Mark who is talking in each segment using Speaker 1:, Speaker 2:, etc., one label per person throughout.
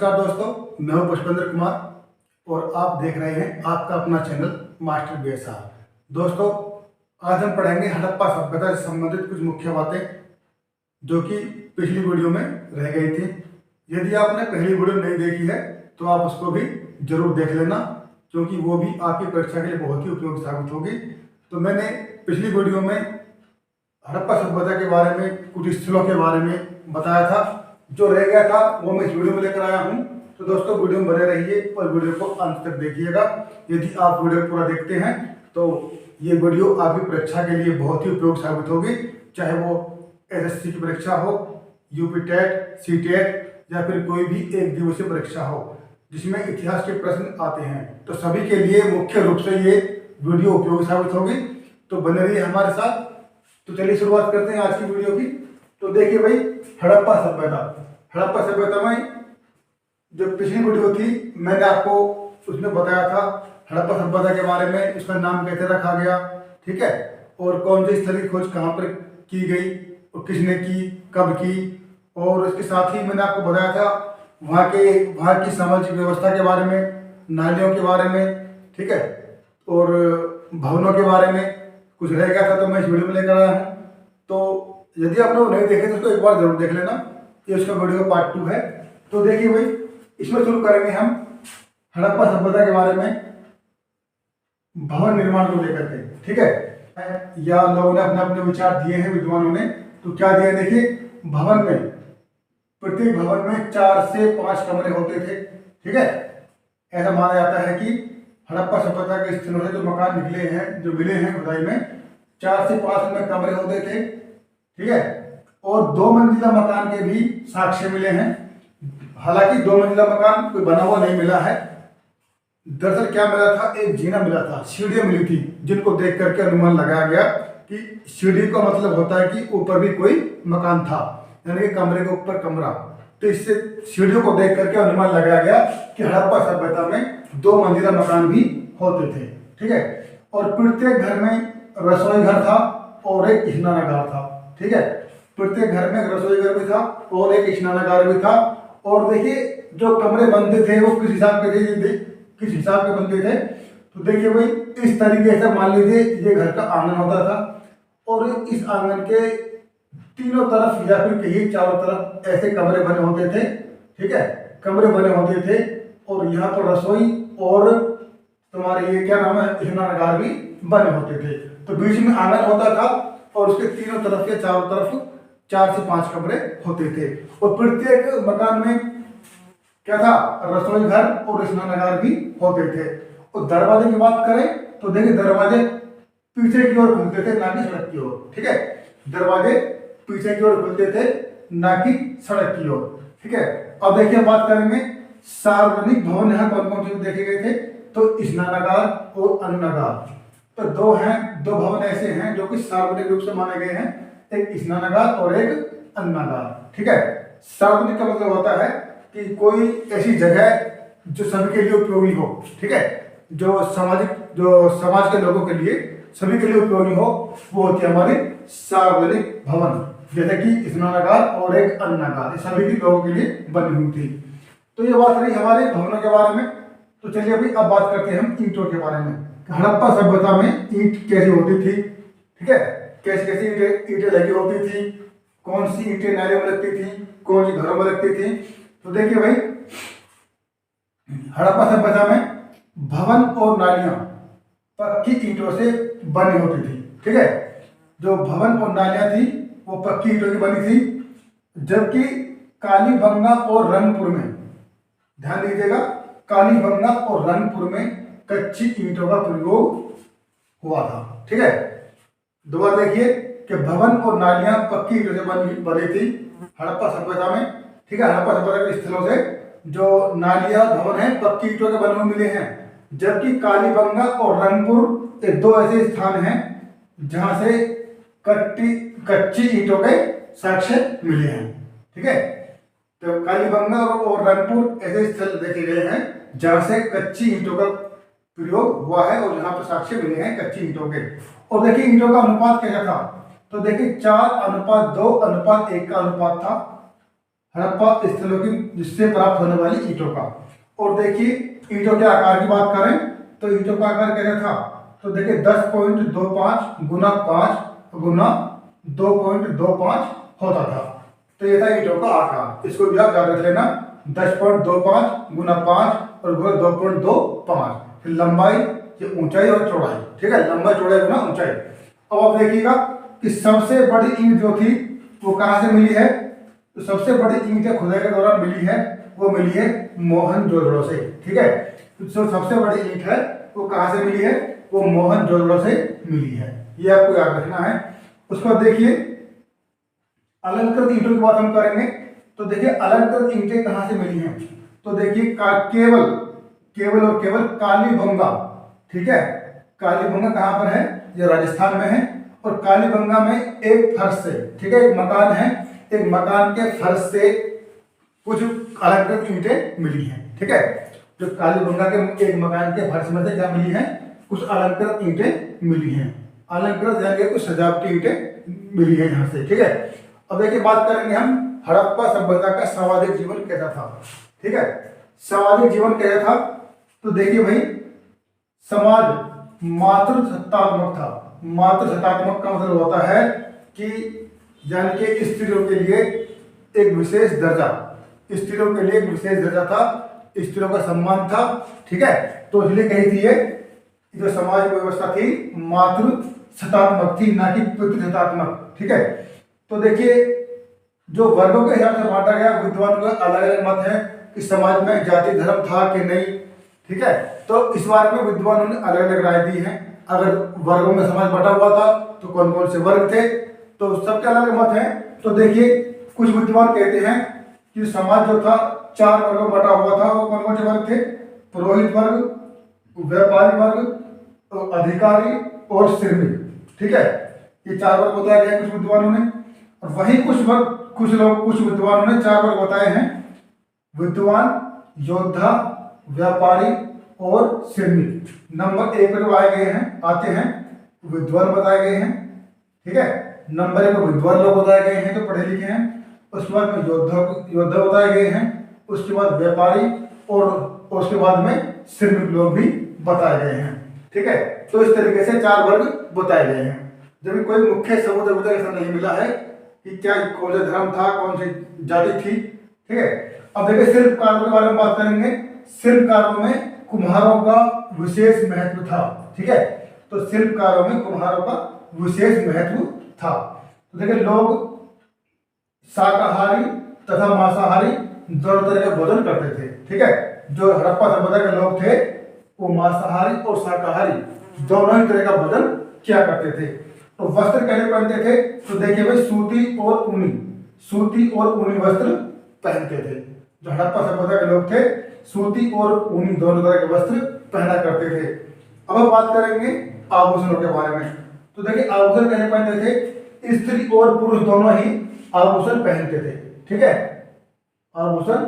Speaker 1: नमस्कार दोस्तों, मैं हूं पुष्पेंद्र कुमार और आप देख रहे हैं आपका अपना चैनल मास्टर बीएसआर। दोस्तों, आज हम पढ़ेंगे हड़प्पा सभ्यता से संबंधित कुछ मुख्य बातें जो कि पिछली वीडियो में रह गई थी। यदि आपने पहली वीडियो नहीं देखी है तो आप उसको भी जरूर देख लेना, क्योंकि वो भी आपकी परीक्षा के लिए बहुत ही उपयोगी साबित होगी। तो मैंने पिछली वीडियो में हड़प्पा सभ्यता के बारे में, कुछ स्थलों के बारे में बताया था। जो रह गया था वो मैं इस वीडियो में लेकर आया हूँ। तो दोस्तों, वीडियो में बने रहिए और वीडियो को अंत तक देखिएगा। यदि आप वीडियो पूरा देखते हैं तो ये वीडियो आपकी परीक्षा के लिए बहुत ही उपयोगी साबित होगी, चाहे वो एसएससी की परीक्षा हो, यूपी टेट, सी टेट या फिर कोई भी एक दिवसीय परीक्षा हो जिसमें इतिहास के प्रश्न आते हैं। तो सभी के लिए मुख्य रूप से ये वीडियो उपयोगी साबित होगी। तो बने रहिए हमारे साथ। तो चलिए शुरुआत करते हैं आज की वीडियो की। तो देखिए भाई, हड़प्पा सभ्यता में जो पिछली वीडियो थी मैंने आपको उसमें बताया था हड़प्पा सभ्यता के बारे में, इसका नाम कैसे रखा गया, ठीक है, और कौन सी स्थल की खोज कहाँ पर की गई और किसने की, कब की। और इसके साथ ही मैंने आपको बताया था वहाँ की सामाजिक व्यवस्था के बारे में, नालियों के बारे में, ठीक है, और भवनों के बारे में कुछ रह गया था तो मैं इस वीडियो में लेकर आया हूँ। तो यदि आप लोग नहीं देखे तो उसको एक बार जरूर देख लेना, ये उसका वीडियो पार्ट 2 है। तो देखिए भाई, इसमें शुरू करेंगे हम हड़प्पा सभ्यता के बारे में, भवन निर्माण को लेकर के, ठीक है। या लोगों ने अपने अपने विचार दिए हैं, विद्वानों ने। तो क्या दिया, देखिए, भवन में, प्रत्येक भवन में 4 से 5 कमरे होते थे, ठीक है। ऐसा माना जाता है कि हड़प्पा सभ्यता के स्थलों से जो मकान निकले हैं, जो मिले हैं खुदाई में, 4 से 5 में कमरे होते थे, ठीक है। और 2 मंजिला मकान के भी साक्ष्य मिले हैं। हालांकि 2 मंजिला मकान कोई बना हुआ नहीं मिला है। दरअसल क्या मिला था, एक जीना मिला था, सीढ़ियां मिली थी, जिनको देख करके अनुमान लगाया गया कि सीढ़ी का मतलब होता है कि ऊपर भी कोई मकान था, यानी कि कमरे के ऊपर कमरा। तो इससे सीढ़ियों को देख करके अनुमान लगाया गया कि हड़प्पा सभ्यता में 2 मंजिला मकान भी होते थे, ठीक है। और प्रत्येक घर में रसोई घर था और एक स्नानागार था, ठीक है। प्रत्येक घर में रसोई घर भी था और एक स्नानागार भी था। और देखिए, जो कमरे बनते थे वो किस हिसाब के थे, किस हिसाब के बनते थे। तो देखिए भाई, इस तरीके से मान लीजिए ये घर का आंगन होता था और इस आंगन के तीनों तरफ या फिर कहीं चारों तरफ ऐसे कमरे बने होते थे, ठीक है, कमरे बने होते थे। और यहाँ पर रसोई और तुम्हारे ये क्या नाम है, स्नानागार भी बने होते थे। तो बीच में आंगन होता था और उसके तीनों तरफ के चारों तरफ 4 से 5 कमरे होते थे। और प्रत्येक मकान में क्या था, रसोई घर और स्नानागार भी होते थे। और दरवाजे की बात करें तो देखिए, दरवाजे पीछे की ओर खुलते थे, ना कि सड़क की ओर, ठीक है। दरवाजे पीछे की ओर खुलते थे, ना कि सड़क की ओर, ठीक है। अब देखिए, बात करेंगे सार्वजनिक भवन यहाँ कौन कौन से देखे गए थे। तो स्नानागार और अन्नागार, तो 2 भवन ऐसे हैं जो कि सार्वजनिक रूप से माने गए हैं, एक स्नानागार और एक अन्नागार, ठीक है। सार्वजनिक का मतलब होता है कि कोई ऐसी जगह जो सभी के लिए उपयोगी हो, ठीक है, जो समाज के लोगों के लिए, सभी के लिए उपयोगी हो, वो होती है हमारी सार्वजनिक भवन। जैसे कि स्नानागार और एक अन्नागार, सभी के लोगों के लिए बनी हुई थी। तो ये बात रही हमारे भवनों के बारे में। तो चलिए अभी अब बात करते हैं हम ईंटों के बारे में। हड़प्पा सभ्यता में ईंट कैसी होती थी, ठीक है, कैसी कैसी ईंटें लगी होती थी, कौन सी ईंटें नालियों में लगती थी, कौन सी घरों में लगती थी। तो देखिए भाई, हड़प्पा सभ्यता में भवन और नालियां पक्की ईंटों से बनी होती थी, ठीक है। जो भवन और नालियां थी वो पक्की ईंटों की बनी थी, जबकि कालीबंगा और रंगपुर में, ध्यान दीजिएगा, कालीबंगा और रंगपुर में कच्ची ईंटों का प्रयोग हुआ था, ठीक है। दोबारा देखिए कि भवन और नालियां पक्की ईंटों से बनी थी हड़प्पा सभ्यता में, ठीक है। हड़प्पा सभ्यता के स्थलों से जो नालियां, भवन है, पक्की ईंटों के बने हुए मिले हैं, जबकि कालीबंगा और रंगपुर ये 2 ऐसे स्थान हैं जहां से कच्ची ईंटों के साक्ष्य मिले हैं, ठीक है। तो कालीबंगा और रंगपुर ऐसे स्थल देखे गए हैं जहां से कच्ची ईंटों का प्रयोग हुआ है और जहां पर साक्ष्य मिले हैं कच्ची ईंटों के। और देखिए, ईंटों का अनुपात कैसा था। तो देखिए, 4:2:1 का अनुपात था, हड़प्पा स्थलों की जिससे प्राप्त होने वाली ईंटों का। और देखिए ईंटों के आकार की बात करें तो ईंटों का आकार कैसा था, तो देखिए 10.25 गुना 5 गुना 2.25 होता था। तो ये था ईंटों का आकार, इसको भी आप याद रख लेना, 10.25 गुना 5 और गुना 2.25। फिर लंबाई, ये ऊंचाई और चौड़ाई, ठीक है, लंबाई चौड़ाई गुना ऊंचाई। अब आप देखिएगा कि सबसे बड़ी ईंट जो थी वो कहाँ से मिली है, तो सबसे बड़ी ईंट खुदाई के दौरान मिली है, वो मिली है मोहनजोदड़ो से, ठीक है। तो सबसे बड़ी ईंट है वो कहाँ से मिली है, वो मोहनजोदड़ो से मिली है, ये आपको याद रखना है। उसके बाद देखिए अलंकृत ईंटों की बात हम करेंगे, तो देखिए अलंकृत ईंटें कहाँ से मिली हैं, तो देखिए केवल केवल और केवल कालीबंगा, ठीक है, कालीबंगा कहाँ पर है, ये राजस्थान में है। और कालीबंगा में एक फर्श से, ठीक है, एक मकान है, एक मकान के फर्श से कुछ अलंकृत ईंटें मिली हैं, ठीक है। जो कालीबंगा के एक मकान के फर्श में से क्या मिली है, कुछ अलंकृत ईंटें मिली हैं, अलंकृत यानी कुछ सजावटी ईंटें मिली है यहाँ से, ठीक है। अब देखिए बात करेंगे हम हड़प्पा सभ्यता का सामाजिक जीवन कैसा था, ठीक है, सामाजिक जीवन कैसा था। तो देखिए भाई समाज मातृसत्तात्मक था। मातृसत्तात्मक का मतलब होता है कि यानी कि स्त्रियों के लिए एक विशेष दर्जा, स्त्रियों के लिए एक विशेष दर्जा था, स्त्रियों का सम्मान था, ठीक है। तो इसलिए कही थी ये जो समाज व्यवस्था थी मातृसत्तात्मक थी, ना कि पितृसत्तात्मक, ठीक है। तो देखिए जो वर्गों के हिसाब से बांटा गया, विद्वान का अलग अलग मत है कि समाज में जाति धर्म था कि नहीं, ठीक है। तो इस बारे में विद्वानों ने अलग अलग राय दी है। अगर वर्गों में समाज बटा हुआ था तो कौन कौन से वर्ग थे, तो सबके अलग अलग मत है। तो देखिए कुछ विद्वान कहते हैं कि समाज जो था 4 वर्गों में बटा हुआ था, वो कौन कौन से वर्ग थे, पुरोहित वर्ग, व्यापारी वर्ग, अधिकारी और श्रमिक, ठीक है। ये 4 वर्ग बताए गए कुछ विद्वानों ने। और वही कुछ विद्वानों ने 4 वर्ग बताए हैं, विद्वान, योद्धा, व्यापारी और श्रमिक। नंबर 1 पर आए गए हैं, आते हैं विद्वान बताए गए हैं, ठीक है। नंबर 1 पर विद्वान लोग बताए गए हैं जो पढ़े लिखे हैं। उसके बाद में योद्धा बताए गए हैं, उसके बाद व्यापारी और उसके बाद में श्रमिक लोग भी बताए गए हैं, ठीक है। तो इस तरीके से 4 वर्ग बताए गए हैं। जब कोई मुख्य सबूत अभी तक ऐसा नहीं मिला है कि क्या कौन सा धर्म था, कौन सी जाति थी, ठीक है। अब देखिए शिल्पकारों के बारे में बात करेंगे। शिल्पकारों में कुम्हारों का विशेष महत्व था, ठीक है। तो शिल्पकारों में कुम्हारों का विशेष महत्व था। तो देखिए लोग शाकाहारी तथा मांसाहारी दोनों तरह के भोजन करते थे, ठीक है। जो हड़प्पा सभ्यता के लोग थे वो मांसाहारी और शाकाहारी दोनों ही तरह का भोजन किया करते थे। तो वस्त्र कैसे पहनते थे, तो देखिए भाई सूती और ऊनी वस्त्र पहनते थे। जो हड़प्पा सभ्यता के लोग थे सूती और ऊनी दोनों तरह के वस्त्र पहना करते थे। अब हम बात करेंगे आभूषणों के बारे में। तो देखिए आभूषण कैसे पहनते थे, स्त्री और पुरुष दोनों ही आभूषण पहनते थे, ठीक है, आभूषण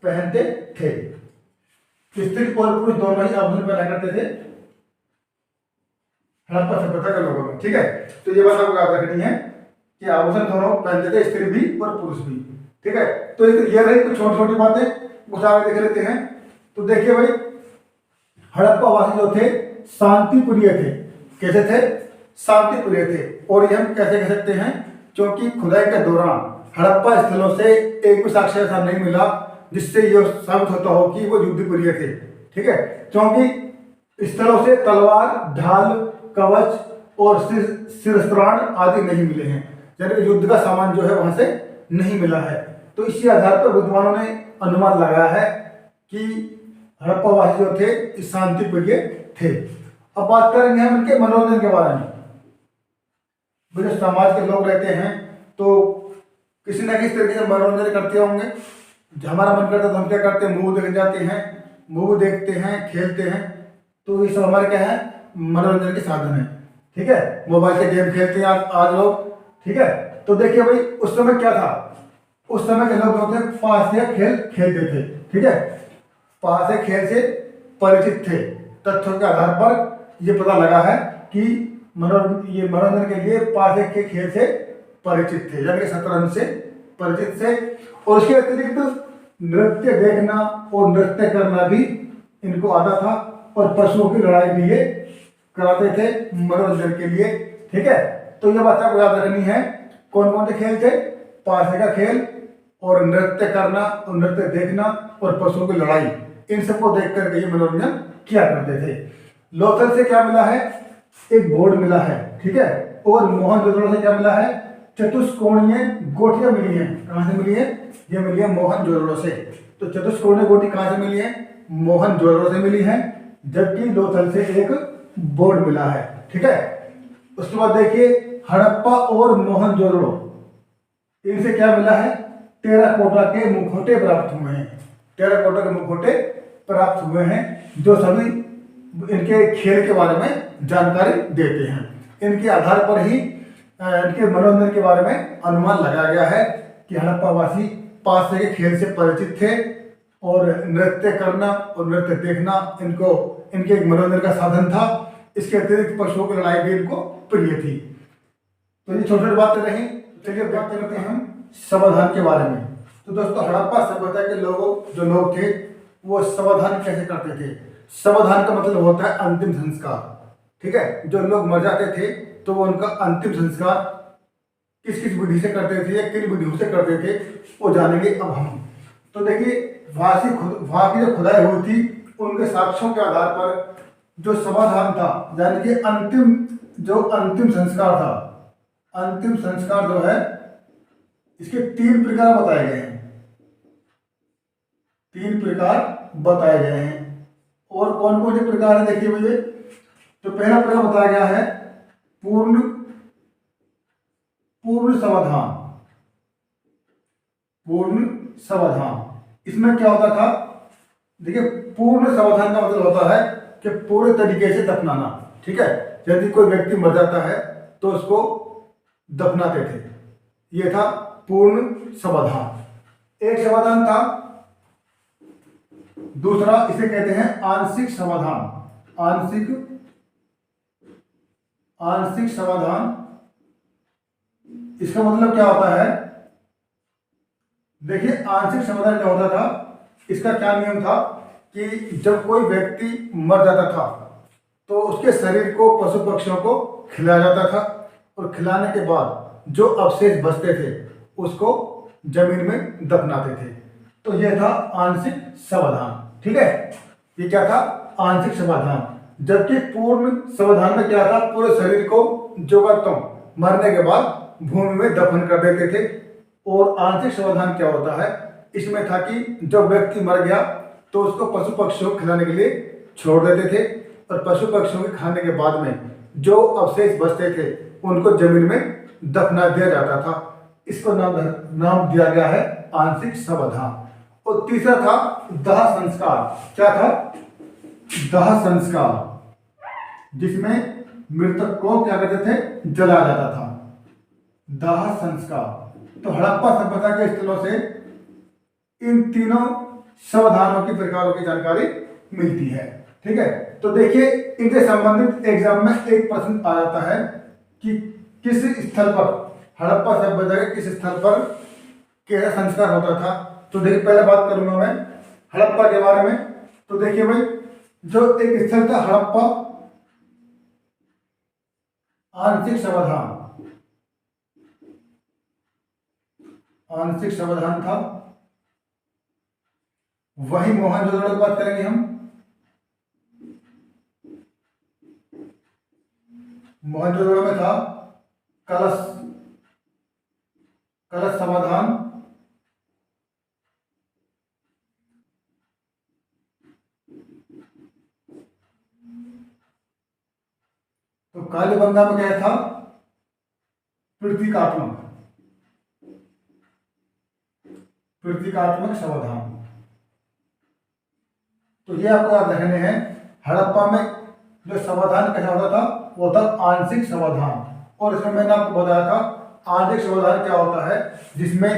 Speaker 1: पहनते थे। स्त्री और पुरुष दोनों ही आभूषण पहना करते थे हड़प्पा सभ्यता के लोगों में, ठीक है। तो ये बात आपको याद रखनी है कि आभूषण दोनों पहनते थे, स्त्री भी और पुरुष भी, ठीक है। तो ये रही कुछ छोटी छोटी बातें, कुछ आगे देख लेते हैं। तो देखिए भाई हड़प्पा वासी जो थे शांति प्रिय थे। कैसे थे, शांति प्रिय थे। और ये हम कैसे कह सकते हैं, क्योंकि खुदाई के दौरान हड़प्पा स्थलों से एक भी साक्ष्य ऐसा नहीं मिला जिससे यह साबित होता हो कि वो युद्ध प्रिय थे, ठीक है। क्योंकि स्थलों से तलवार, ढाल, कवच और शिरस्त्राण आदि नहीं मिले हैं, यानी युद्ध का सामान जो है वहां से नहीं मिला है। तो इसी आधार पर विद्वानों ने अनुमान लगाया है कि हड़प्पा वासी जो थे शांति प्रिय थे। अब बात करेंगे हम इनके मनोरंजन के बारे में। जो समाज के लोग रहते हैं तो किसी न किसी तरीके से मनोरंजन करते होंगे। हमारा मन करता है तो हम क्या करते हैं, मूवी देखने जाते हैं, मूवी देखते हैं, खेलते हैं। तो ये सब हमारे क्या है, मनोरंजन के साधन है, ठीक है। मोबाइल से गेम खेलते हैं आज लोग, ठीक है। तो देखिए भाई उस समय क्या था, उस समय के लोग होते हैं पास से खेल खेलते थे, ठीक है, पास से खेल से परिचित थे। तथ्यों के आधार पर यह पता लगा है कि मनोरंजन के लिए पास के खेल से परिचित थे, यानी शतरंज से परिचित से। और उसके अतिरिक्त नृत्य देखना और नृत्य करना भी इनको आता था, और पशुओं की लड़ाई भी ये कराते थे मनोरंजन के लिए। ठीक है, तो ये बात आपको याद रखनी है। कौन कौन से खेल थे? पासे का खेल, और नृत्य करना और नृत्य देखना, और पशुओं की लड़ाई, इन सबको देख करके ये मनोरंजन किया करते थे। लोथल से क्या मिला है? एक बोर्ड मिला है। ठीक है, और मोहनजोदड़ो से क्या मिला है? चतुष्कोणीय गोटियां मिली हैं। कहां से मिली है? ये मिली है मोहनजोदड़ो से। तो चतुष्कोणीय गोटी कहां से मिली है? मोहनजोदड़ो से मिली है, जबकि लोथल से एक बोर्ड मिला है। ठीक है, उसके बाद देखिए हड़प्पा और मोहनजोदड़ो, इनसे क्या मिला है? टेराकोटा के मुखौटे प्राप्त हुए हैं। टेराकोटा के मुखौटे प्राप्त हुए हैं, जो सभी इनके खेल के बारे में जानकारी देते हैं। इनके आधार पर ही इनके मनोरंजन के बारे में अनुमान लगाया गया है कि हड़प्पावासी पासे के खेल से परिचित थे, और नृत्य करना और नृत्य देखना इनको इनके एक मनोरंजन का साधन था। इसके अतिरिक्त पशुओं की लड़ाई भी इनको प्रिय थी। तो ये छोटी छोटी बातें रही। चलिए बात करते हैं हम समाधान के बारे में। तो दोस्तों, हड़प्पा सभ्यता के जो लोग थे वो समाधान कैसे करते थे? समाधान का मतलब होता है अंतिम संस्कार। ठीक है, जो लोग मर जाते थे तो वो उनका अंतिम संस्कार किस किस विधि से करते थे या किन विधियों से करते थे, वो जानेंगे अब हम। तो देखिए, वहां की जो खुदाई हुई थी उनके साक्ष्यों के आधार पर जो समाधान था, यानी कि अंतिम संस्कार था, अंतिम संस्कार जो है इसके 3 प्रकार बताए गए हैं। 3 प्रकार बताए गए हैं। और कौन कौन से प्रकार है देखिए मुझे। तो पहला प्रकार बताया गया है पूर्ण समाधान। पूर्ण समाधान, इसमें क्या होता था? देखिए, पूर्ण समाधान का मतलब होता है कि पूरे तरीके से दफनाना। ठीक है, यदि कोई व्यक्ति मर जाता है तो उसको दफनाते थे। यह था पूर्ण समाधान। एक समाधान था, दूसरा इसे कहते हैं आंशिक समाधान। आंशिक समाधान, इसका मतलब क्या होता है? देखिए, आंशिक समाधान क्या होता था, इसका क्या नियम था कि जब कोई व्यक्ति मर जाता था तो उसके शरीर को पशु पक्षियों को खिलाया जाता था, और खिलाने के बाद जो अवशेष बचते थे उसको जमीन में दफनाते थे। तो यह था आंशिक समाधान। ठीक है, ये क्या था? आंशिक समाधान। जबकि पूर्ण समाधान में क्या था? पूरे शरीर को जो मरने के बाद भूमि में दफन कर देते थे। और आंशिक समाधान क्या होता है? इसमें था कि जब व्यक्ति मर गया तो उसको पशु पक्षियों को खिलाने के लिए छोड़ देते थे, और पशु पक्षियों के खाने के बाद में जो अवशेष बचते थे उनको जमीन में दफना दिया जाता था। इसको नाम दिया गया है आंशिक समाधान। और तीसरा था दाह संस्कार। क्या था? दाह संस्कार, जिसमें मृतक को क्या करते थे? जलाया जाता था। दाह संस्कार। तो हड़प्पा सभ्यता के स्थलों से इन तीनों समाधानों की प्रकारों की जानकारी मिलती है। ठीक है, तो देखिए, इनसे संबंधित एग्जाम में एक प्रश्न आ जाता है कि किस स्थल पर, हड़प्पा सभ्यता के किस स्थल पर कैसा संस्कार होता था। तो देखिए, पहले बात करूंगा मैं हड़प्पा के बारे में। तो देखिए भाई, जो एक स्थल था हड़प्पा आंशिक समाधान, आंशिक समाधान था। वही मोहनजोदड़ो की बात करेंगे हम। मोहनजोदड़ो में था कलश समाधान। तो कालीबंगा में क्या था? प्रतीकात्मक समाधान। तो ये आपको याद रखने हैं। हड़प्पा में जो समाधान कैसा होता था? वो था आंशिक समाधान। और इसमें मैंने आपको बताया था आंशिक समाधान क्या होता है, जिसमें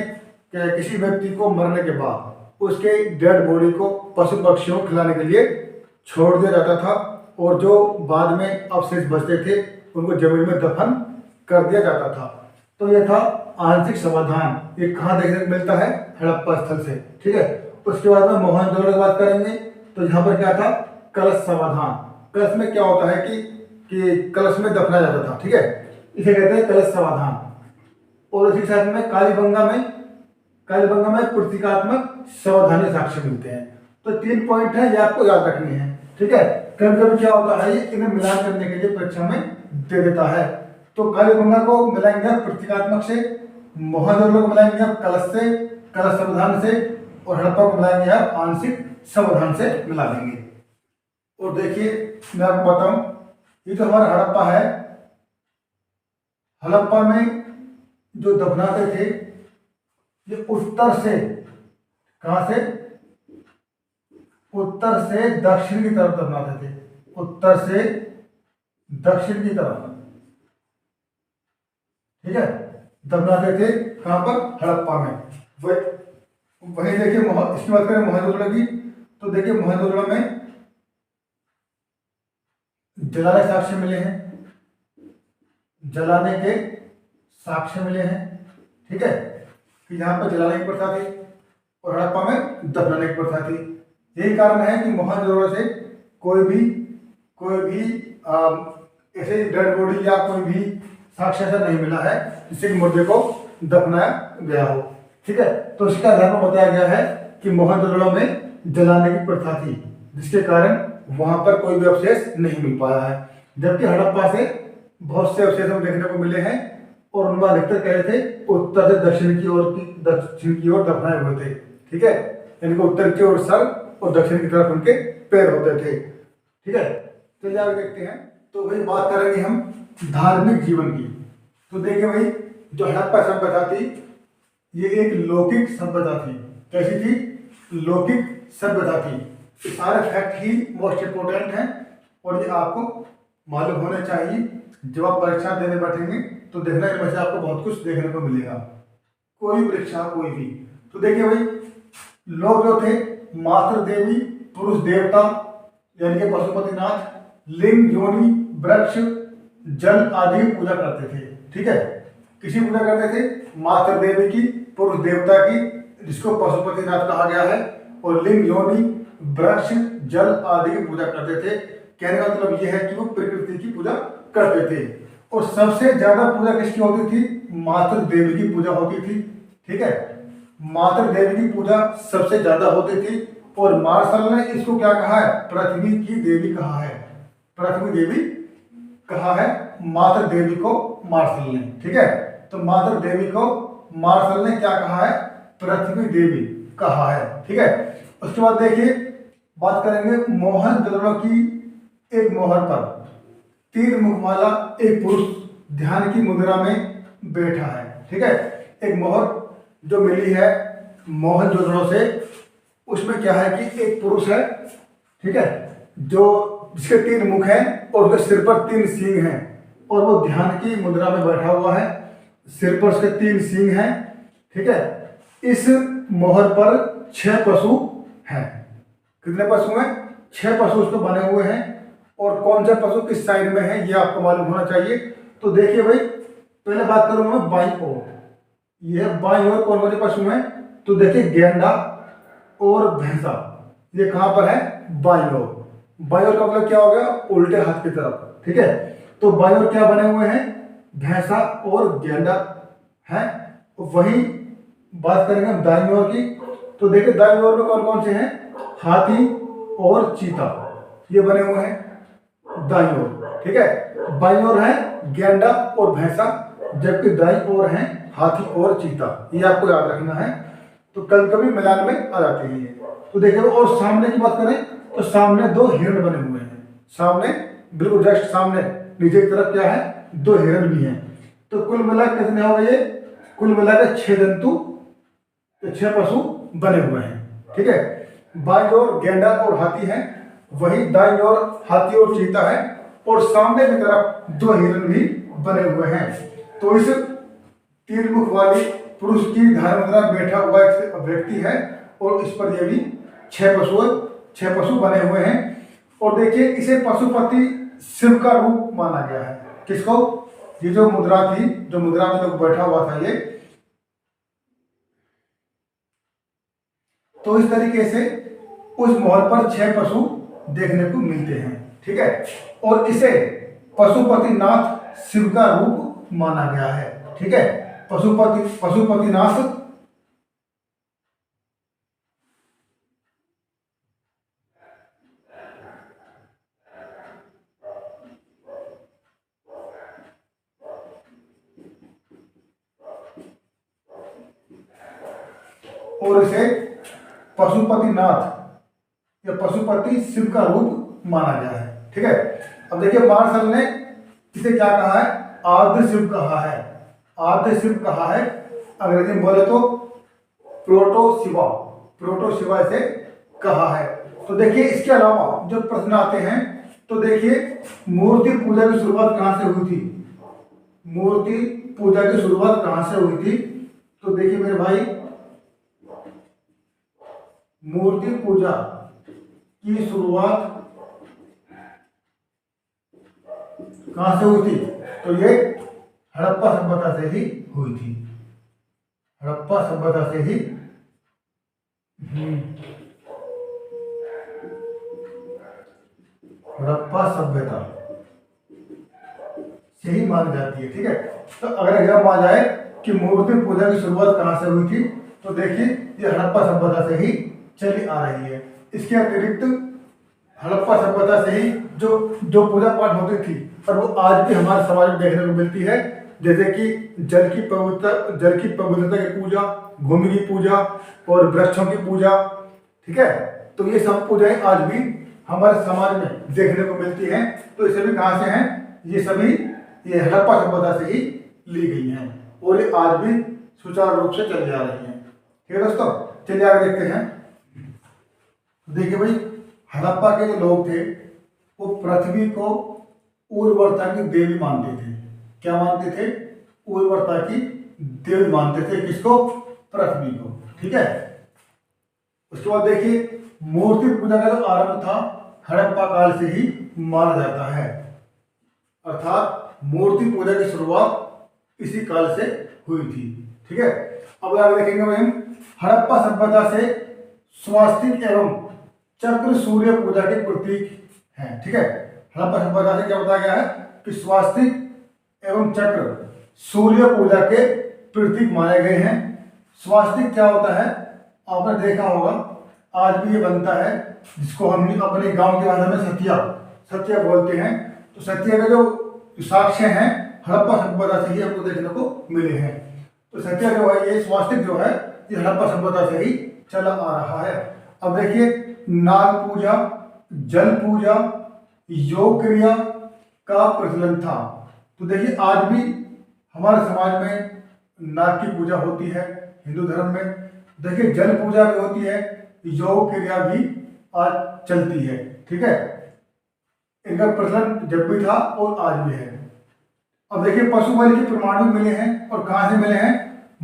Speaker 1: किसी व्यक्ति को मरने के बाद उसके डेड बॉडी को पशु पक्षियों को खिलाने के लिए छोड़ दिया जाता था, और जो बाद में अवशेष बचते थे उनको जमीन में दफन कर दिया जाता था। तो ये था आंशिक समाधान। ये कहाँ देखने को मिलता है? हड़प्पा स्थल से। ठीक है, उसके बाद में मोहनजोदड़ो की बात करेंगे। तो यहाँ पर क्या था? कलश समाधान। कलश में क्या होता है कि कलश में दफना जाता था। ठीक है, इसे कहते हैं कलश समाधान। और इसी साथ में कालीबंगा में प्रतीकात्मक समाधानी साक्ष्य मिलते हैं। तो 3 पॉइंट है, ये आपको याद रखनी है। ठीक है, कभी कभी क्या होता है, ये इन्हें मिलान करने के लिए परीक्षा में दे देता है। तो कालीबंगा को मिलाएंगे आप प्रतीकात्मक से, मोहनजोदड़ो को मिलाएंगे आप कलश से, कलश समाधान से, और हड़प्पा को मिलाएंगे आप आंशिक समाधान से मिला देंगे। और देखिए मैं आपको बताऊं, ये जो हमारा हड़प्पा है, हड़प्पा में जो दफनाते थे ये उत्तर से, कहां से? उत्तर से दक्षिण की तरफ दफनाते थे। उत्तर से दक्षिण की तरफ, ठीक है, दफनाते थे। कहां पर? हड़प्पा में। वही देखिए इसकी बात करें मोहनजोदड़ो की, तो देखिए मोहनजोदड़ो में जलाने साक्ष्य मिले हैं, जलाने के साक्ष्य मिले हैं। ठीक है, कि यहाँ पर जलाने की प्रथा थी और हड़प्पा में दफनाने की प्रथा थी। यही कारण है कि मोहनजोदड़ो से कोई भी ऐसे डेड बॉडी या कोई भी साक्ष्य ऐसा नहीं मिला है जिससे कि मुर्दे को दफनाया गया हो। ठीक है, तो इसके आधार पर बताया गया है कि मोहनजोदड़ो में जलाने की प्रथा थी, जिसके कारण वहां पर कोई भी अवशेष नहीं मिल पाया है। जबकि हड़प्पा से बहुत से अवशेष हमें देखने को मिले हैं और उनमें अधिकतर कह रहे थे उत्तर से दक्षिण की ओर दफनाए हुए थे। ठीक है, यानी कि उत्तर की ओर सर और दक्षिण की तरफ उनके पैर होते थे। ठीक है, तो आगे देखते हैं। तो वही बात करेंगे हम धार्मिक जीवन की। तो देखिए भाई, जो हड़प्पा सभ्यता थी ये एक लौकिक सभ्यता थी। कैसी थी? लौकिक सभ्यता थी। ये सारे फैक्ट ही मोस्ट इंपोर्टेंट हैं और ये आपको मालूम होने चाहिए। जब आप परीक्षा देने बैठेंगे तो देखना इनमें से आपको बहुत कुछ देखने को मिलेगा, कोई परीक्षा कोई भी। तो देखिए भाई, लोग जो थे मातृ देवी, पुरुष देवता यानी कि पशुपतिनाथ, लिंग, योनि, वृक्ष, जल आदि की पूजा करते थे। ठीक है, किसी पूजा करते थे? मातृ देवी की, पुरुष देवता की, जिसको पशुपतिनाथ कहा गया है, और लिंग, योनि, वृक्ष, जल आदि की पूजा करते थे। कहने का मतलब यह है कि वो प्रकृति की पूजा करते थे। और सबसे ज्यादा पूजा किसकी होती थी? मातृ देवी की पूजा होती थी। ठीक है, मातृ देवी की पूजा सबसे ज्यादा होती थी। और मार्शल ने इसको क्या कहा है? पृथ्वी की देवी कहा है। पृथ्वी देवी कहा है मातृ देवी को मार्शल ने। ठीक है, तो मातृ देवी को मार्शल ने क्या कहा है? पृथ्वी देवी कहा है। ठीक है, उसके बाद देखिए बात करेंगे मोहनजोदड़ो की। एक मोहर पर तीर मुखमाला एक पुरुष ध्यान की मुद्रा में बैठा है। ठीक है, एक मोहर जो मिली है मोहनजोदड़ो से, उसमें क्या है कि एक पुरुष है। ठीक है, जो जिसके 3 मुख हैं और उसके सिर पर 3 सींग हैं और वो ध्यान की मुद्रा में बैठा हुआ है। सिर पर उसके 3 सींग हैं। ठीक है, इस मोहर पर 6 पशु हैं। कितने पशु हैं? 6 पशु उसको बने हुए हैं। और कौन सा पशु किस साइड में है ये आपको मालूम होना चाहिए। तो देखिए भाई, पहले बात करूंगा मैं बाईं ओर। यह बाईं ओर कौन कौन से पशु हैं? तो देखिए गेंडा और भैंसा, ये कहां पर है? बाईं ओर। बाईं ओर का मतलब क्या हो गया? उल्टे हाथ की तरफ। ठीक है, तो बाईं ओर क्या बने हुए हैं? भैंसा और गेंडा है। वही बात करेंगे हम दाईं ओर की। तो देखिए दाईं ओर में कौन कौन से हैं? हाथी और चीता, ये बने हुए हैं दाईं ओर। ठीक है, बाईं ओर है गेंडा और भैंसा, जबकि दाईं ओर है हाथी और चीता। ये आपको याद रखना है। तो कभी कभी मिलान में आ जाते हैं ये। तो देखिए, और सामने की बात करें तो सामने 2 हिरण बने हुए हैं। सामने बिल्कुल जस्ट सामने नीचे की तरफ क्या है? 2 हिरण भी हैं। तो कुल मिला कितने हो गए? कुल मिला के 6 जंतु, 6 पशु बने हुए हैं। ठीक है, बाईं ओर गेंडा और हाथी है, वही दाईं ओर हाथी और चीता है, और सामने की तरफ 2 हिरण भी बने हुए हैं। तो इस 3 मुख वाली पुरुष की ध्यान मुद्रा में बैठा हुआ एक व्यक्ति है और इस पर ये भी 6 पशु बने हुए हैं। और देखिए, इसे पशुपति शिव का रूप माना गया है। किसको? ये जो मुद्रा थी, जो मुद्रा में लोग बैठा हुआ था ये, तो इस तरीके से उस मोहर पर 6 पशु देखने को मिलते हैं। ठीक है, और इसे पशुपतिनाथ शिव का रूप माना गया है। ठीक है, पशुपतिनाथ और इसे पशुपतिनाथ या पशुपति शिव का रूप माना गया है। ठीक है, अब देखिए मार्शल ने इसे क्या कहा है, आद्य शिव कहा है। आद्य शिव कहा है, अंग्रेजी में बोले तो प्रोटो शिवा इसे कहा है। तो देखिए इसके अलावा जो प्रश्न आते हैं, तो देखिए मूर्ति पूजा की शुरुआत कहाँ से हुई थी, मूर्ति पूजा की शुरुआत कहाँ से हुई थी। तो देखिए मेरे भाई, मूर्ति पूजा की शुरुआत कहां से हुई थी, तो ये हड़प्पा सभ्यता से ही हुई थी। हड़प्पा सभ्यता से ही हड़प्पा सभ्यता से ही मानी जाती है। ठीक है, तो अगर एग्जाम आ जाए कि मूर्ति पूजा की शुरुआत कहां से हुई थी, तो देखिए ये हड़प्पा सभ्यता से ही चली आ रही है। इसके अतिरिक्त हड़प्पा सभ्यता से ही जो पूजा पाठ होती थी, और वो आज भी हमारे समाज में देखने को मिलती है, जैसे कि जल की पवित्रता की पूजा, भूमि की पूजा और वृक्षों की पूजा। ठीक है, तो ये सब पूजाएं आज भी हमारे समाज में देखने को मिलती हैं। तो ये सभी कहाँ से हैं, ये सभी ये हड़प्पा सभ्यता से ही ली गई हैं, और ये आज भी सुचारू रूप से चली आ रही हैं। ठीक है दोस्तों, चलिए आगे देखते हैं। देखिए भाई, हड़प्पा के जो लोग थे वो पृथ्वी को उर्वरता की देवी मानते थे। क्या मानते थे, उर्वरता की देवी मानते थे। किसको, पृथ्वी को। ठीक है, उसके बाद देखिए मूर्ति पूजा का जो आरंभ था हड़प्पा काल से ही माना जाता है, अर्थात मूर्ति पूजा की शुरुआत इसी काल से हुई थी। ठीक है, अब आगे देखेंगे भाई हम, हड़प्पा सभ्यता से स्वास्तिक एवं चक्र सूर्य पूजा के प्रतीक हैं। ठीक है, हड़प्पा सभ्यता से क्या बताया गया है कि स्वास्तिक एवं चक्र सूर्य पूजा के प्रतीक माने गए हैं। स्वास्तिक क्या होता है, आपने देखा होगा, आज भी ये बनता है, जिसको हम अपने गांव की भाषा में सतिया बोलते हैं। तो सतिया के जो साक्ष्य हैं हड़प्पा सभ्यता से ही हमको देखने को मिले हैं। तो सतिया जो है, ये स्वास्तिक जो है, ये हड़प्पा सभ्यता से ही चला आ रहा है। अब देखिए नाग पूजा, जल पूजा, योग क्रिया का प्रचलन था। तो देखिए आज भी हमारे समाज में नाग की पूजा होती है हिंदू धर्म में। देखिए जल पूजा भी होती है, योग क्रिया भी आज चलती है। ठीक है, इनका प्रचलन जब भी था और आज भी है। अब देखिए पशु बलि के प्रमाण भी मिले हैं, और कहाँ से मिले हैं,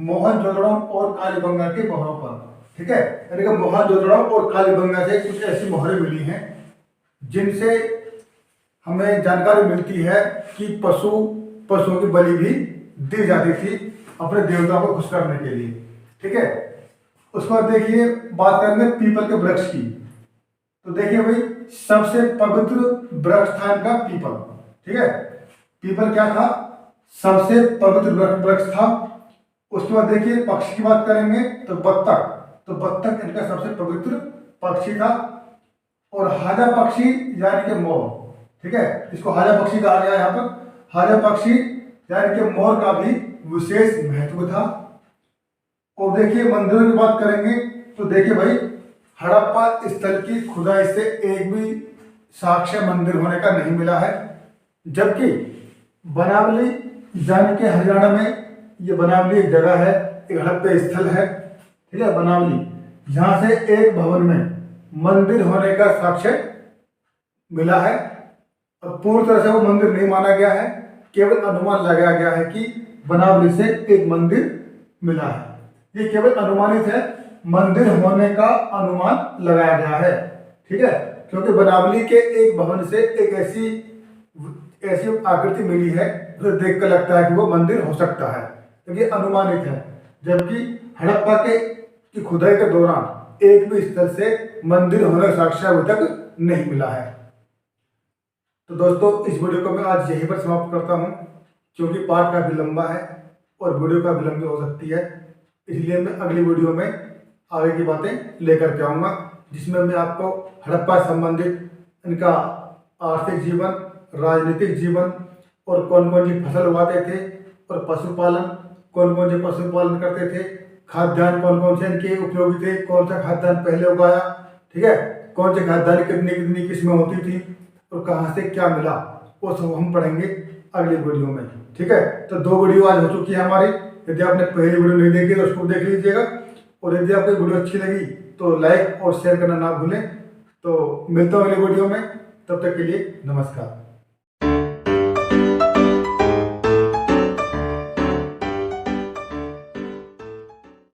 Speaker 1: मोहनजोदड़ो और कालीबंगा के मोहरों पर। ठीक है, यानी कि मोहनजोदड़ो और कालीबंगा से कुछ ऐसी मोहरें मिली हैं जिनसे हमें जानकारी मिलती है कि पशुओं की बलि भी दी जाती थी अपने देवताओं को खुश करने के लिए। ठीक है, उसके बाद देखिए बात करेंगे पीपल के वृक्ष की। तो देखिए भाई, सबसे पवित्र वृक्ष था इनका पीपल। ठीक है, पीपल क्या था, सबसे पवित्र वृक्ष था। उसके बाद देखिए पक्षी की बात करेंगे तो बत्तख। तो बत्तख इनका सबसे पवित्र पक्षी था। और हाजा पक्षी यानी कि मोर। ठीक है, इसको हाजा पक्षी कहा गया। यहाँ पर हाजा पक्षी यानी कि मोर का भी विशेष महत्व था। और देखिए मंदिरों की बात करेंगे तो देखिए भाई, हड़प्पा स्थल की खुदाई से एक भी साक्ष्य मंदिर होने का नहीं मिला है। जबकि बनावली यानी कि हरियाणा में, ये बनावली एक जगह है, एक हड़प्पा स्थल है। ठीक है, बनावली, यहाँ से एक भवन में मंदिर होने का साक्ष्य मिला है। अब पूर्ण तरह से वो मंदिर नहीं माना गया है, केवल अनुमान लगाया गया है कि बनावली से एक मंदिर मिला है। ये केवल अनुमानित है, मंदिर होने का अनुमान लगाया गया है। ठीक है, क्योंकि बनावली के एक भवन से ऐसी आकृति मिली है जो देख कर लगता है कि वो मंदिर हो सकता है, क्योंकि अनुमानित है। जबकि हड़प्पा के की खुदाई के दौरान एक भी स्थल से मंदिर होने का साक्ष्य अभी तक नहीं मिला है। तो दोस्तों इस वीडियो को मैं आज यहीं पर समाप्त करता हूँ, क्योंकि पार्ट काफी लंबा है और वीडियो काफी लंबी हो सकती है। इसलिए मैं अगली वीडियो में आगे की बातें लेकर के आऊँगा, जिसमें मैं आपको हड़प्पा संबंधित इनका आर्थिक जीवन, राजनीतिक जीवन और कौन कौन सी फसल उगाते थे और पशुपालन, कौन कौन से पशुपालन करते थे, खाद्यान्न कौन कौन से इनके उपयोगी थे, कौन सा खाद्यान्न पहले उगाया, ठीक है, कौन से खाद्यान्न कितनी कितनी किस्में होती थी और कहाँ से क्या मिला, वो सब हम पढ़ेंगे अगली वीडियो में। ठीक है, तो 2 वीडियो आज हो चुकी है हमारी। यदि आपने पहली वीडियो नहीं देखी तो उसको देख लीजिएगा, और यदि आपको वीडियो अच्छी लगी तो लाइक और शेयर करना ना भूलें। तो मिलता हूँ अगली वीडियो में, तब तक के लिए नमस्कार।